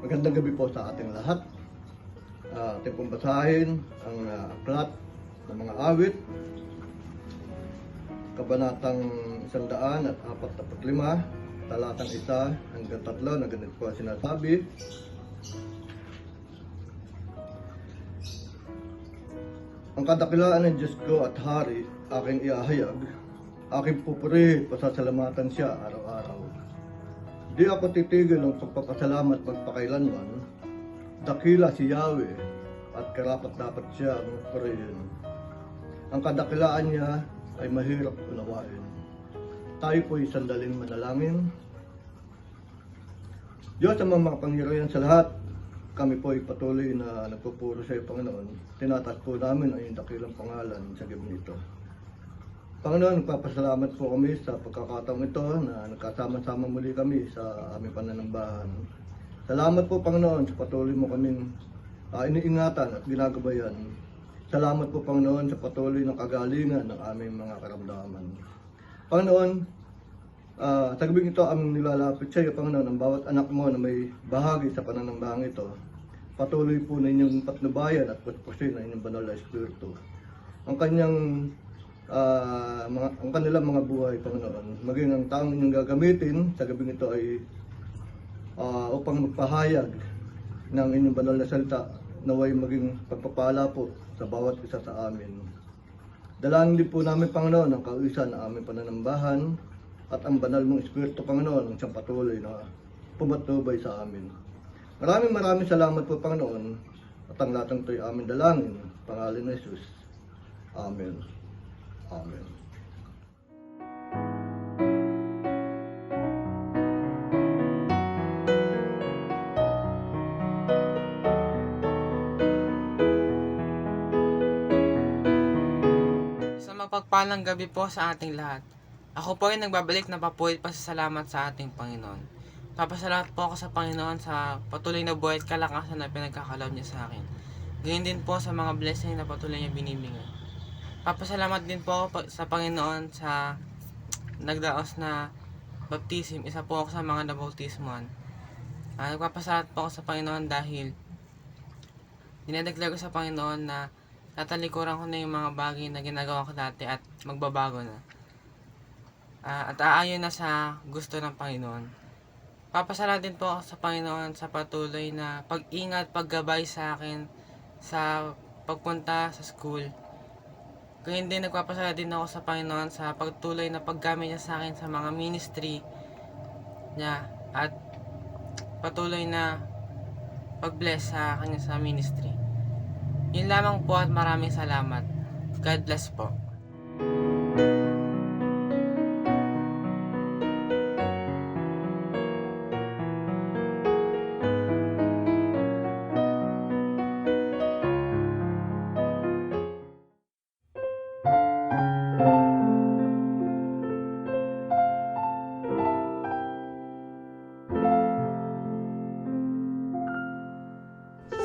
Magandang gabi po sa ating lahat. Ating pong basahin ang aklat ng mga awit, kabanatang 145, talatang 1 hanggang 3, na ganito po ang sinasabi. Ang kadakilaan ng Diyos ko at Hari, aking iahayag, aking pupurihin, pasasalamatan siya araw-araw. Di ako titigil ng pagpapasalamat magpakailanman. Dakila si Yahweh at karapat-dapat siya ang purihin. Ang kadakilaan niya ay mahirap unawain. Tayo po'y sandaling manalangin. Diyos ang mga pangyarihan sa lahat, kami po'y patuloy na nagpupuro sa iyo, Panginoon. Tinataas po namin ang iyong dakilang pangalan sa gabi nito. Panginoon, nagpapasalamat po kami sa pagkakataong ito na nagkasama-sama muli kami sa aming pananambahan. Salamat po, Panginoon, sa patuloy mo kaming iniingatan at ginagabayan. Salamat po, Panginoon, sa patuloy na kagalingan ng aming mga karamdaman. Panginoon, sa gabing ito aming nilalapit sa iyo, Panginoon, ang bawat anak mo na may bahagi sa pananambahang ito. Patuloy po na inyong patnubayan at puspusin na inyong banal na espiritu. Ang kanyang ang kanilang mga buhay, Panginoon, maging ang taong inyong gagamitin sa gabing ito ay upang magpahayag ng inyong banal na salita, naway maging pagpapala po sa bawat isa sa amin. Dalangin din po namin, Panginoon, ang kauisan ng aming pananambahan at ang banal mong espiritu, Panginoon, ang siyang patuloy na pumatubay sa amin. Maraming salamat po, Panginoon, at ang lahat ng ito'y aming dalangin, pangalan ni Jesus. Amen. Amen. Sa mapagpalang gabi po sa ating lahat. Ako po ay nagbabalik na papulit pasasalamat sa ating Panginoon. Papasalamat po ako sa Panginoon sa patuloy na buhay at kalakasan na pinagkakalaw niya sa akin. Ganyan din po sa mga blessing na patuloy niya binibigay. Papasalamat din po ako sa Panginoon sa nagdaos na baptism. Isa po ako sa mga nabautismuhan. Nagpapasalamat po ako sa Panginoon dahil dinadeklar ko sa Panginoon na tatalikuran ko na yung mga bagay na ginagawa ko dati at magbabago na. At aayon na sa gusto ng Panginoon. Papasalamat din po ako sa Panginoon sa patuloy na pag-ingat, paggabay sa akin sa pagpunta sa school. Ganyan din nagpapasalamat din ako sa Panginoon sa pagtuloy na paggamit niya sa akin sa mga ministry niya at patuloy na pag-bless sa akin sa ministry. Yun lamang po at maraming salamat. God bless po.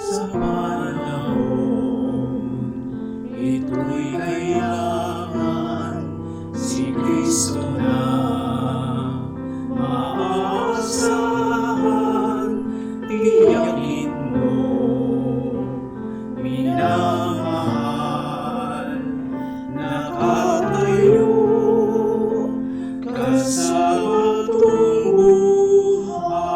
Sa panahon ito'y kailangan si Kristo na maaasahan. Tiyakin mo, minamahal, nakatayo ka sa batong buhay.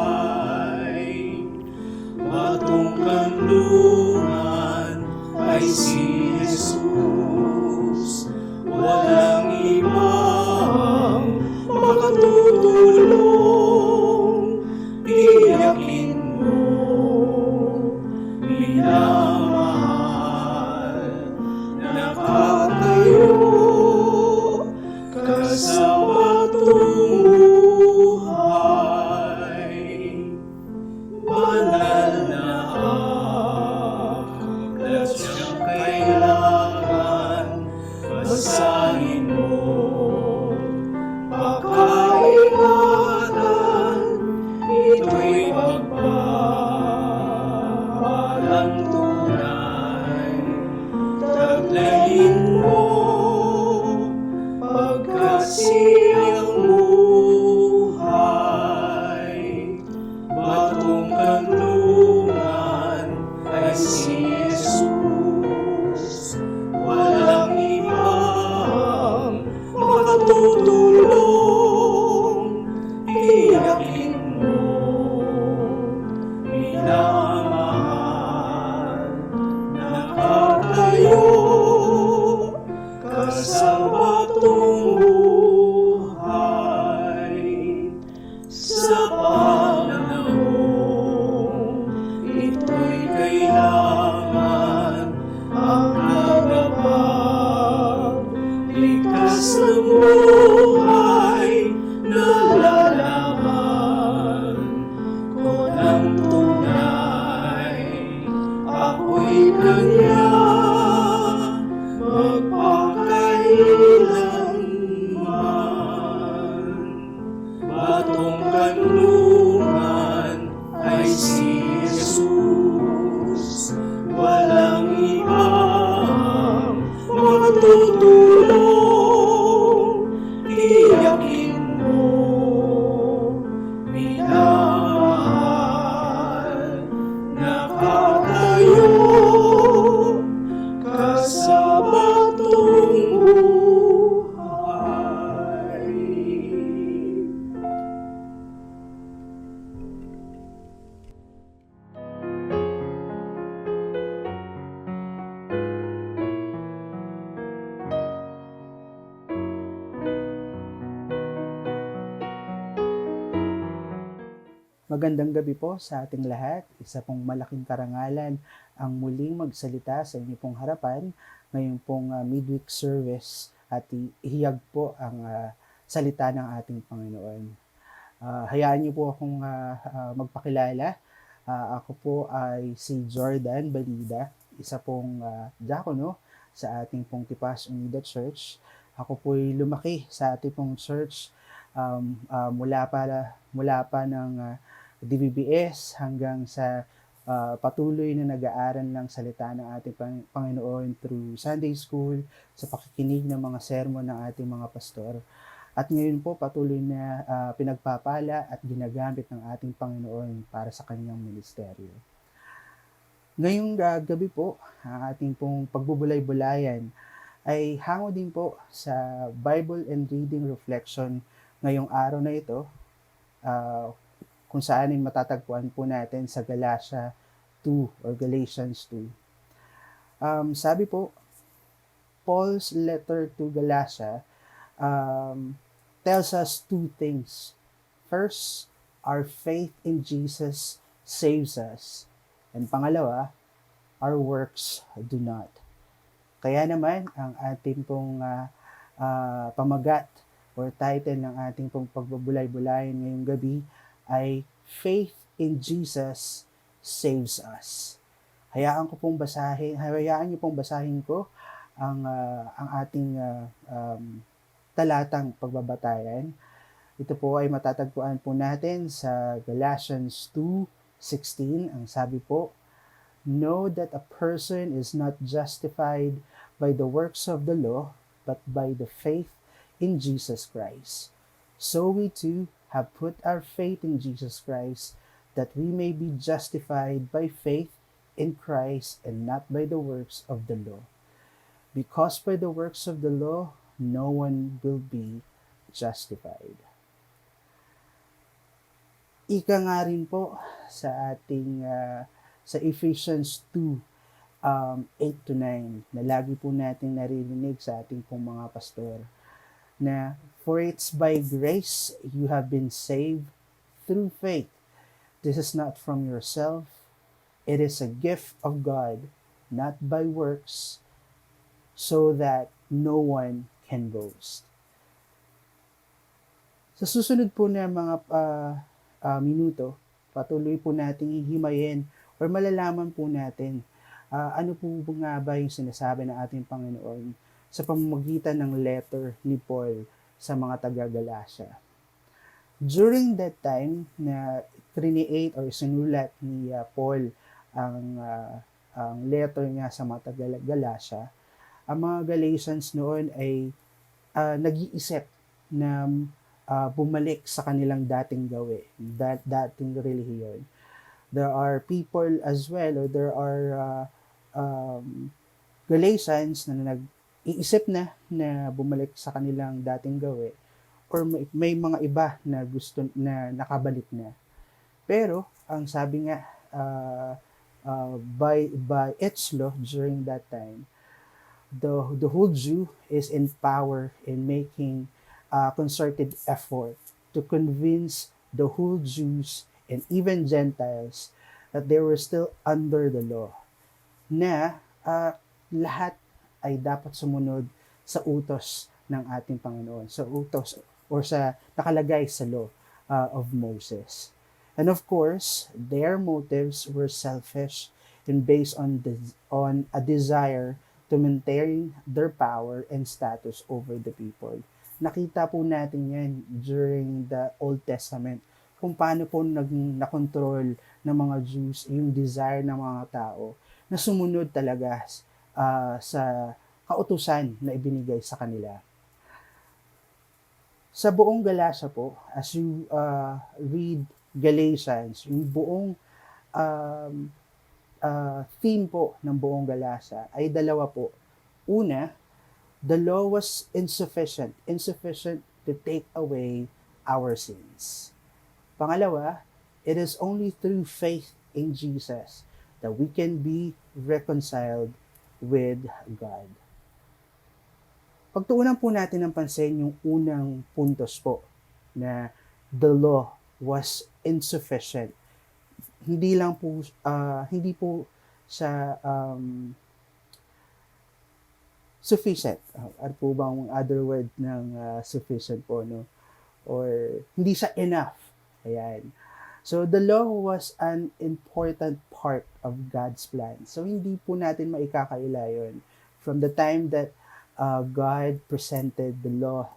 Batong kanlungan ay si Jesus. Walang ibang makatutulong. Tiyakin mo, minamahal, nakatayo ka sa batong buhay. Banal na aklat siyang kailangan basahin mo. Pakaingatan, ito'y pagpapalang tunay. Taglayin mo pagkat siyang buhay. Batong kanluran si Jesus. Walang ibang makatutulong, tiyakin mo, minamahal, nakatayo ka sa batong buhay. Magandang gabi po sa ating lahat. Isa pong malaking karangalan ang muling magsalita sa inyo pong harapan ngayon pong midweek service at ihiyag po ang salita ng ating Panginoon. Hayaan niyo po akong magpakilala. Ako po ay si Jordan Balida, isa pong diakono sa ating pong Tipas Unida Church. Ako po ay lumaki sa ating pong church mula pa ng DBBS hanggang sa patuloy na nag-aaral ng salita ng ating Panginoon through Sunday School, sa pakikinig ng mga sermon ng ating mga pastor. At ngayon po patuloy na pinagpapala at ginagamit ng ating Panginoon para sa kanyang ministeryo. Ngayong gabi po, ang ating pong pagbubulay-bulayan ay hango din po sa Bible and Reading Reflection ngayong araw na ito, kung saan ay matatagpuan po natin sa Galatia 2 or Galatians 2. Sabi po, Paul's letter to Galatia tells us two things. First, our faith in Jesus saves us. And pangalawa, our works do not. Kaya naman, ang ating pong pamagat or title ng ating pong pagbubulay-bulayan ngayong gabi ay Faith in Jesus Saves Us. Hayaan niyo pong basahin ko ang ating talatang pagbabatayan. Ito po ay matatagpuan po natin sa Galatians 2:16. Ang sabi po, "Know that a person is not justified by the works of the law, but by the faith in Jesus Christ. So we too have put our faith in Jesus Christ, that we may be justified by faith in Christ and not by the works of the law. Because by the works of the law, no one will be justified." Ika nga rin po sa ating sa Ephesians 2:8-9 na lagi po nating naririnig sa ating pong mga pastor na, "For it's by grace you have been saved through faith. This is not from yourself. It is a gift of God, not by works, so that no one can boast." Sa susunod po na mga minuto, patuloy po nating hihimayin or malalaman po natin ano po nga ba yung sinasabi ng ating Panginoon sa pamamagitan ng letter ni Paul sa mga taga-Galacia. During that time na create or sinulat ni Paul ang letter niya sa mga taga-Galacia, ang mga Galatians noon ay nag-iisip na bumalik sa kanilang dating gawi, dating relihiyon. There are people as well, or there are Galatians na nag-iisip na bumalik sa kanilang dating gawi, or may mga iba na gusto na nakabalik na. Pero ang sabi nga by its law during that time, the whole Jew is in power in making concerted effort to convince the whole Jews and even Gentiles that they were still under the law, na lahat ay dapat sumunod sa utos ng ating Panginoon, sa utos or sa nakalagay sa law of Moses. And of course, their motives were selfish and based on a desire to maintain their power and status over the people. Nakita po natin yan during the Old Testament, kung paano po nakontrol ng mga Jews, yung desire ng mga tao na sumunod talaga sa kautusan na ibinigay sa kanila. Sa buong Galatia po, as you read Galatians, yung buong um, theme po ng buong Galatia ay dalawa po. Una, the law was insufficient to take away our sins. Pangalawa, it is only through faith in Jesus that we can be reconciled with God. Pagtuunan po natin ng pansin yung unang puntos po na the law was insufficient. Hindi po siya sufficient. Ano po bang other word ng sufficient po, no? Or hindi siya enough. Ayan. So, the law was an important part of God's plan. So, hindi po natin maikakaila yun. From the time that God presented the law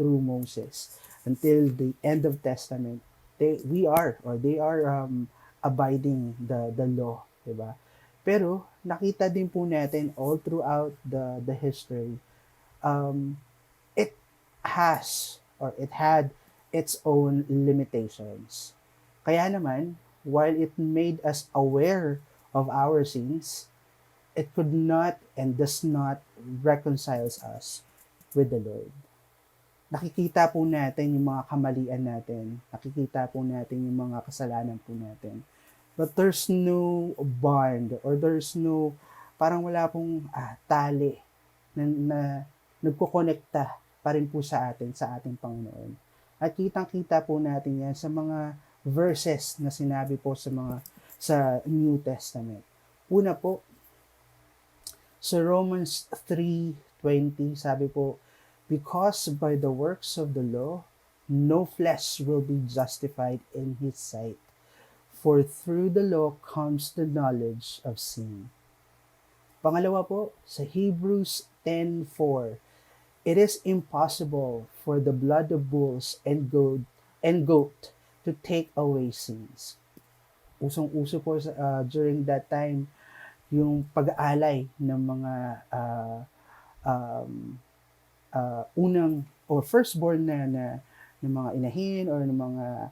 through Moses until the end of Testament, they are abiding the law, diba? Pero nakita din po natin all throughout the history, it had its own limitations. Kaya naman, while it made us aware of our sins, it could not and does not reconcile us with the Lord. Nakikita po natin yung mga kamalian natin. Nakikita po natin yung mga kasalanan po natin. But there's no bond or there's no, parang wala pong tali na nagkukonekta pa rin po sa ating Panginoon. At kitang-kita po natin yan sa mga verses na sinabi po sa New Testament. Una po, sa Romans 3:20, sabi po, because by the works of the law, no flesh will be justified in His sight. For through the law comes the knowledge of sin. Pangalawa po, sa Hebrews 10:4, it is impossible for the blood of bulls and goat to take away sins. Usong-uso po during that time yung pag-aalay ng mga unang or firstborn na ng mga inahin or ng mga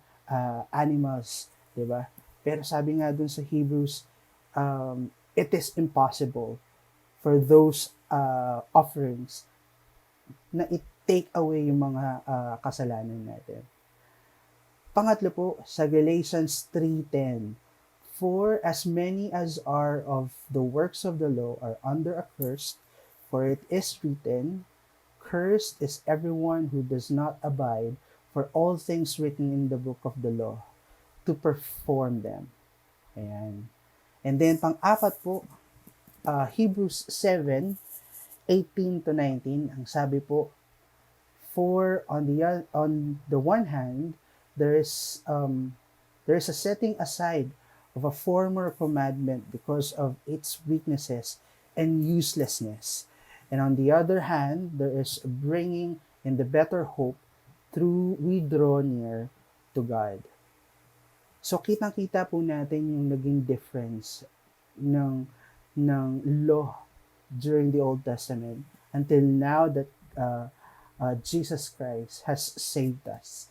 animals, 'di ba? Pero sabi nga dun sa Hebrews, it is impossible for those offerings na i-take away yung mga kasalanan natin. Pangatlo po, sa Galatians 3:10, for as many as are of the works of the law are under a curse, for it is written, cursed is everyone who does not abide for all things written in the book of the law to perform them. Ayan. And then pang-apat po, Hebrews 7:18-19, ang sabi po, for on the one hand, there is a setting aside of a former commandment because of its weaknesses and uselessness. And on the other hand, there is bringing in the better hope through we draw near to God. So kitang-kita po natin yung naging difference ng law during the Old Testament until now that Jesus Christ has saved us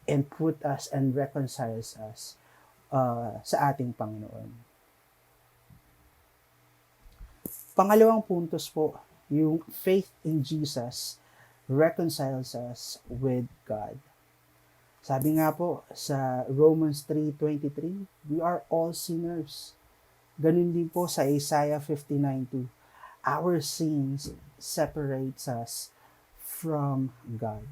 and put us and reconciles us sa ating Panginoon. Pangalawang puntos po, yung faith in Jesus reconciles us with God. Sabi nga po sa Romans 3:23, we are all sinners. Ganun din po sa Isaiah 59:2, our sins separates us from God.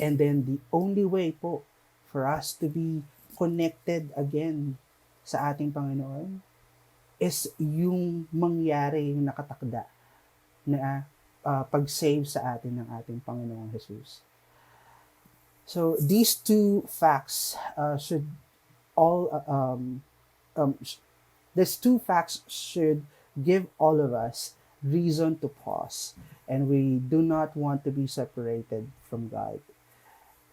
And then the only way po for us to be connected again sa ating Panginoon is yung mangyari, yung nakatakda na pag-save sa atin ng ating Panginoong Jesus. So these two facts should give all of us reason to pause, and we do not want to be separated from God.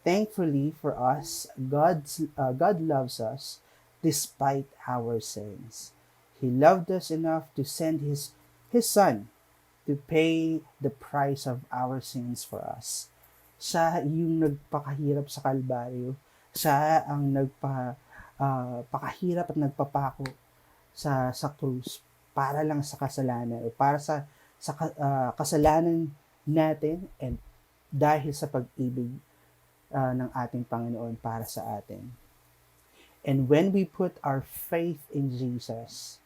Thankfully for us, God loves us despite our sins. He loved us enough to send His Son to pay the price of our sins for us. Siya yung nagpakahirap sa Kalbaryo. Siya ang pakahirap at nagpapako sa krus para lang sa kasalanan o para sa kasalanan natin and dahil sa pag-ibig ng ating Panginoon para sa atin. And when we put our faith in Jesus,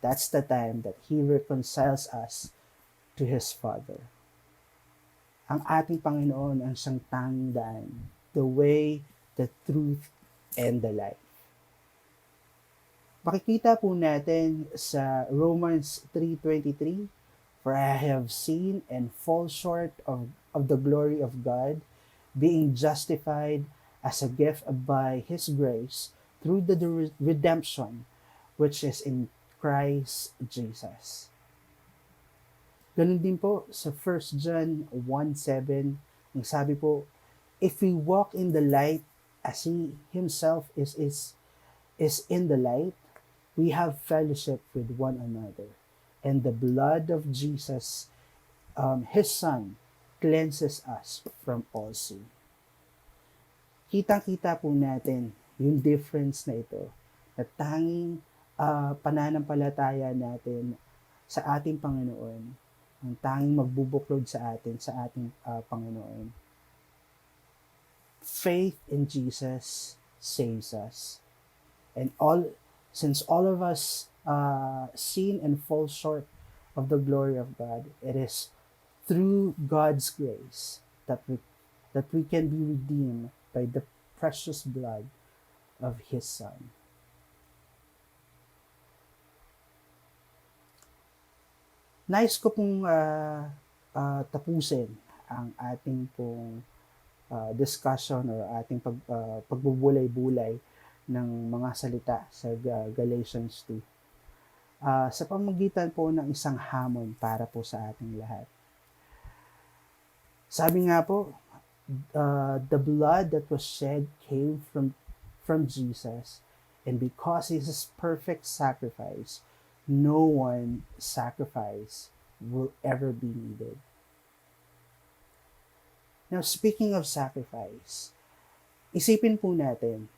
that's the time that He reconciles us to His Father. Ang ating Panginoon ang siyang tanging daan, the way, the truth, and the life. Makikita po natin sa Romans 3:23, "For I have sinned and fall short of the glory of God, being justified as a gift by His grace through the redemption which is in Christ Jesus." Ganun din po sa 1 John 1:7, ang sabi po, "If we walk in the light as He Himself is in the light, we have fellowship with one another. And the blood of Jesus, His Son, cleanses us from all sin." Kitang-kita po natin yung difference na ito, na tanging pananampalataya natin sa ating Panginoon, ang tanging magbubuklod sa atin, sa ating Panginoon. Faith in Jesus saves us. And since all of us sin and fall short of the glory of God, it is through God's grace that we can be redeemed by the precious blood of His Son. Nais ko pong tapusin ang ating pong discussion or ating pagbubulay-bulay ng mga salita sa Galatians 2. Sa pamamagitan po ng isang hamon para po sa ating lahat. Sabi nga po, the blood that was shed came from Jesus, and because He is perfect sacrifice, no one sacrifice will ever be needed. Now, speaking of sacrifice, isipin po natin,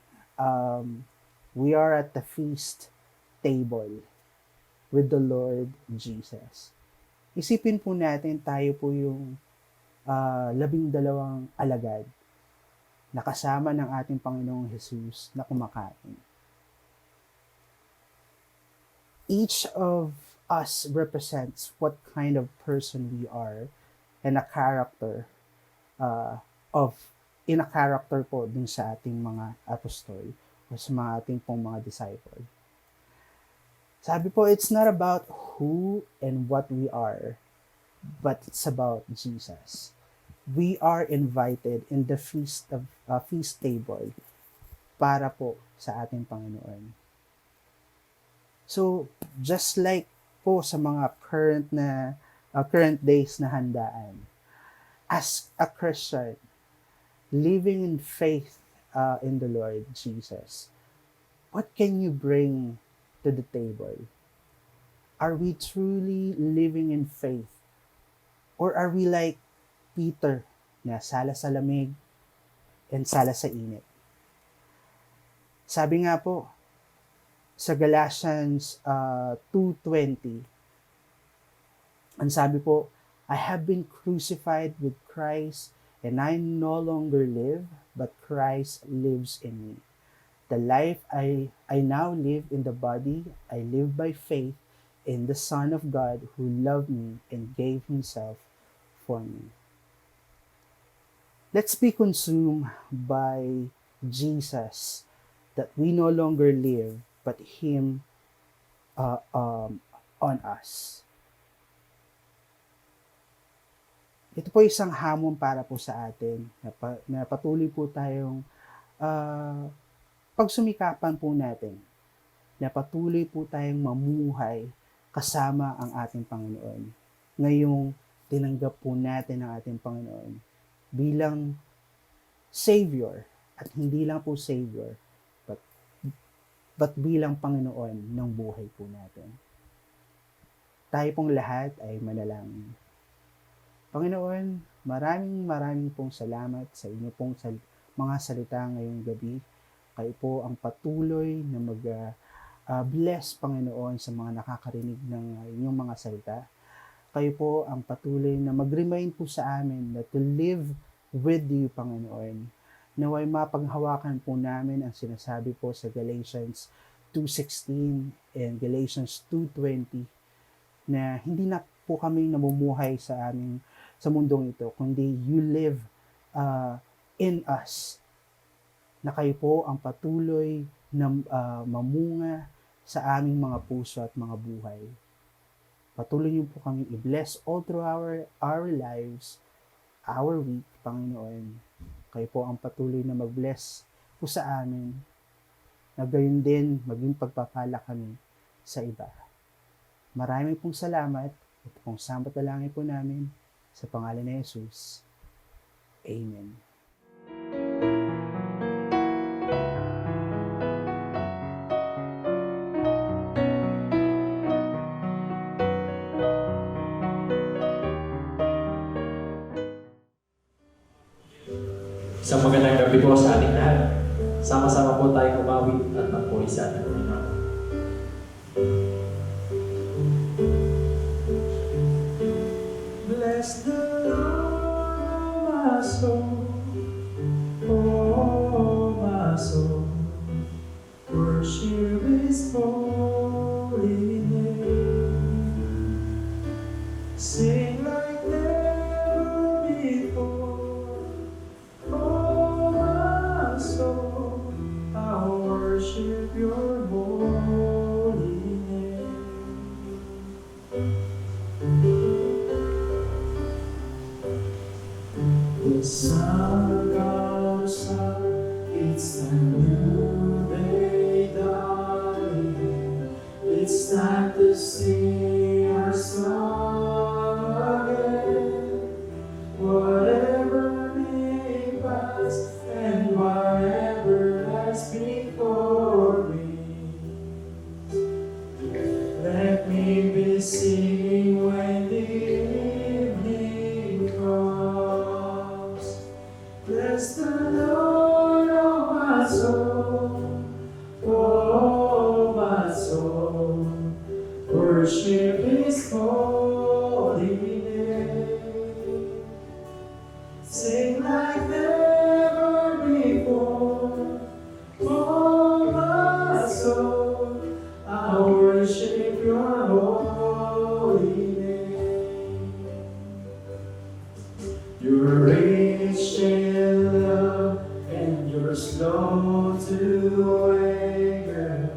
we are at the feast table with the Lord Jesus. Isipin po natin, tayo po yung 12 alagad na kasama ng ating Panginoong Jesus na kumakain. Each of us represents what kind of person we are and a character in a character po dun sa ating mga apostol o sa mga ating pong mga disciple. Sabi po, it's not about who and what we are, but it's about Jesus. We are invited in the feast table para po sa ating Panginoon. So, just like po sa mga current days na handaan, as a Christian, living in faith in the Lord Jesus, what can you bring to the table? Are we truly living in faith? Or are we like Peter na sala sa lamig and sala sa init? Sabi nga po sa Galatians 2:20, ang sabi po, "I have been crucified with Christ, and I no longer live, but Christ lives in me. The life I now live in the body, I live by faith in the Son of God who loved me and gave Himself for me." Let's be consumed by Jesus, that we no longer live, but Him on us. Ito po isang hamon para po sa atin na patuloy po tayong pagsumikapan po natin, na patuloy po tayong mamuhay kasama ang ating Panginoon. Ngayong tinanggap po natin ang ating Panginoon bilang Savior, at hindi lang po Savior, but but bilang Panginoon ng buhay po natin. Tayo pong lahat ay manalangin. Panginoon, maraming pong salamat sa inyo pong mga salita ngayong gabi. Kayo po ang patuloy na bless, Panginoon, sa mga nakakarinig ng inyong mga salita. Kayo po ang patuloy na mag-remind po sa amin na to live with you, Panginoon. Naway mapaghawakan po namin ang sinasabi po sa Galatians 2:16 and Galatians 2:20 na hindi na po kami namumuhay sa mundong ito, kundi you live in us. Na kayo po ang patuloy na mamunga sa aming mga puso at mga buhay. Patuloy niyo po kami i-bless all through our lives, our week, Panginoon. Kayo po ang patuloy na mag-bless po sa amin, na gayon din maging pagpapala kami sa iba. Maraming pong salamat. Ito pong sambat na langin po namin sa pangalan ni Jesus. Amen. Isang magandang gabi po sa ating lahat. Sama-sama po tayo kumawit at magpuri sa ating Panginoon. Bless the Lord, my soul, oh my soul, worship His holy name. Sing like never before, oh my soul, I'll worship Your holy name. The sun comes up, it's a new day dawning. It's time to sing our song again. Whatever may pass and whatever lies before me, let me be singing when the evening comes. Bless the Lord, oh my soul, oh my soul, worship His holy name. Sing like never before, oh my soul, I worship Your holy name. You're rich in love and You're slow to anger.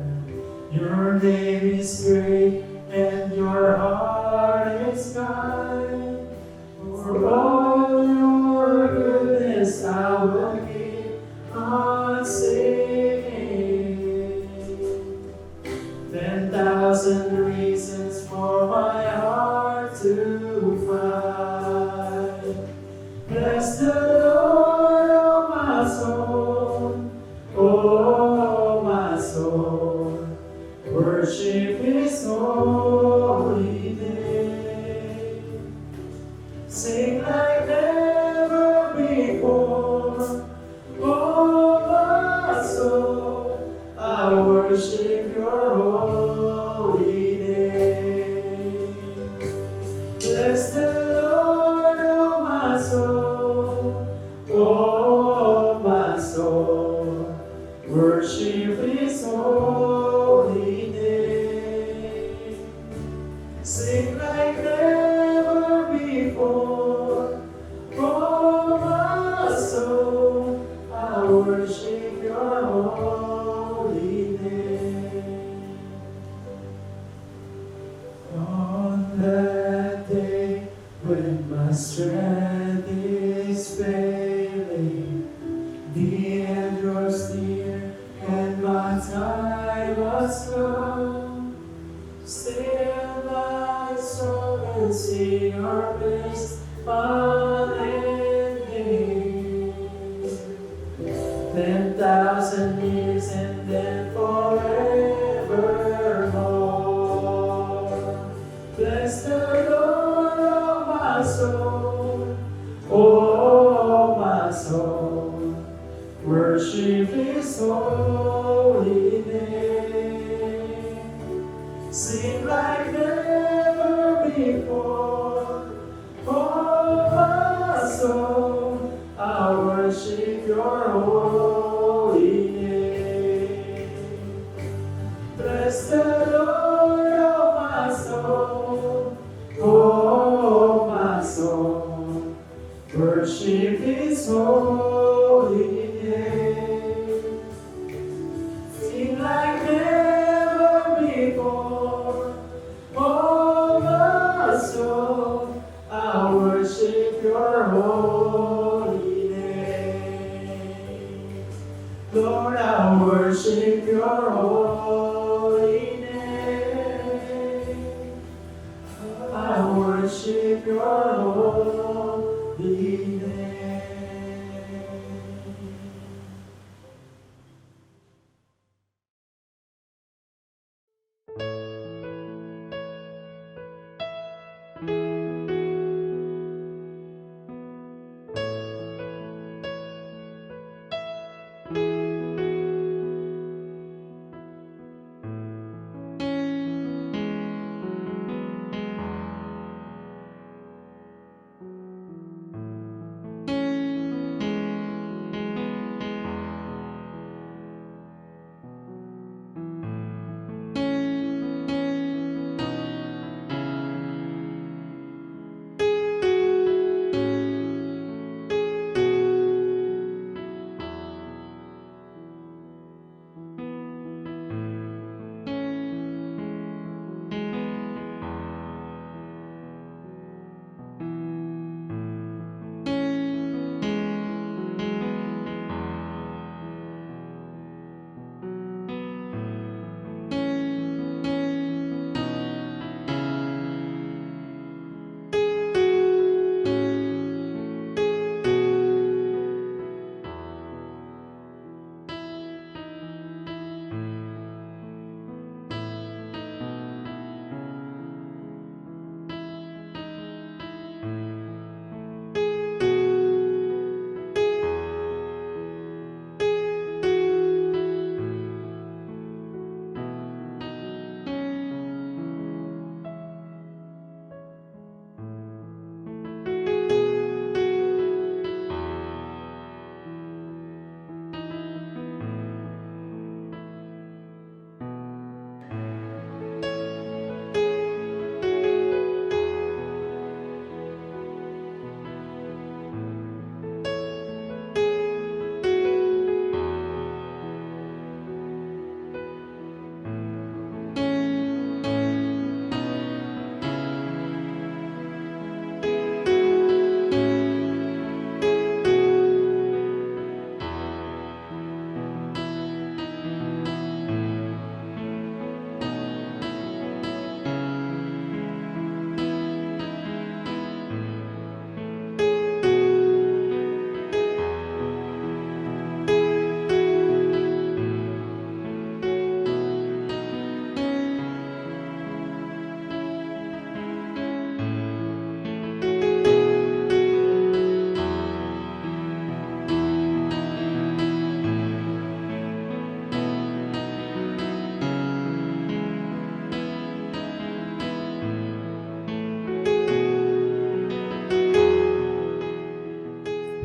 Your name is great and Your heart is kind. For all Your goodness I will keep on singing. 10,000 reasons for my heart to find. Bless the Lord, oh my soul, oh my soul, worship His holy name. Sing like never before, oh my soul, I worship Your holy name. Bless the Lord, oh my soul, oh my soul, worship His holy name. Sing like never before, oh my soul, I worship Your holy name. On that day when my strength is failing, the end draws near and my time has come. Still my soul and sing Your praise unending. 10,000 years and then forever. holy name. Sing like never before. Oh, my soul, I worship your holy name. Bless the Lord, oh my soul, oh my soul, worship His holy name. Sing like never before, oh my soul, I worship your holy name. Lord, I worship your holy name. I worship your holy name.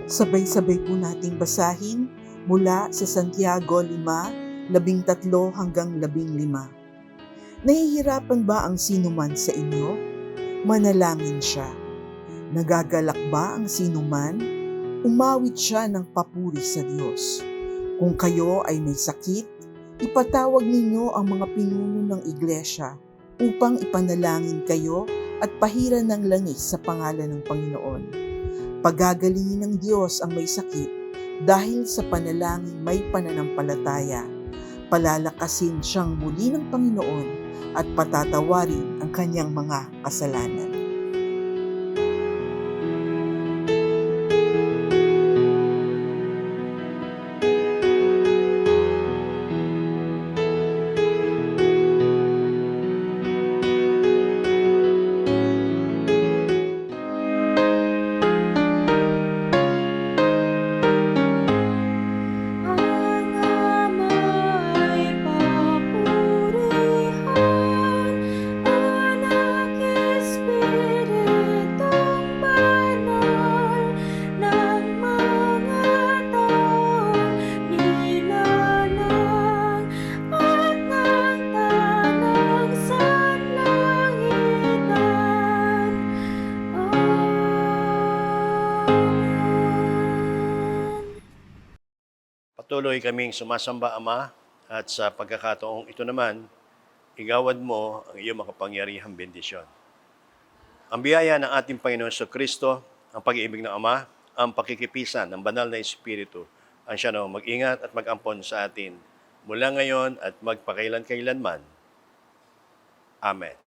Sabay-sabay po nating basahin mula sa Santiago 5:13 hanggang 15. Nahihirapan ba ang sinuman sa inyo? Manalangin siya. Nagagalak ba ang sinuman? Umawit siya ng papuri sa Diyos. Kung kayo ay may sakit, ipatawag ninyo ang mga pinuno ng iglesia upang ipanalangin kayo at pahiran ng langis sa pangalan ng Panginoon. Pagagalingin ng Diyos ang may sakit dahil sa panalangin may pananampalataya. Palalakasin siyang muli ng Panginoon at patatawarin ang kanyang mga kasalanan. Ang patuloy kaming sumasamba, Ama, at sa pagkakataong ito naman, igawad mo ang iyong makapangyarihang bendisyon. Ang biyaya ng ating Panginoon sa Kristo, ang pag-ibig ng Ama, ang pakikipisan ng banal na Espiritu, ang siya na mag-ingat at mag-ampon sa atin mula ngayon at magpakailan-kailanman. Amen.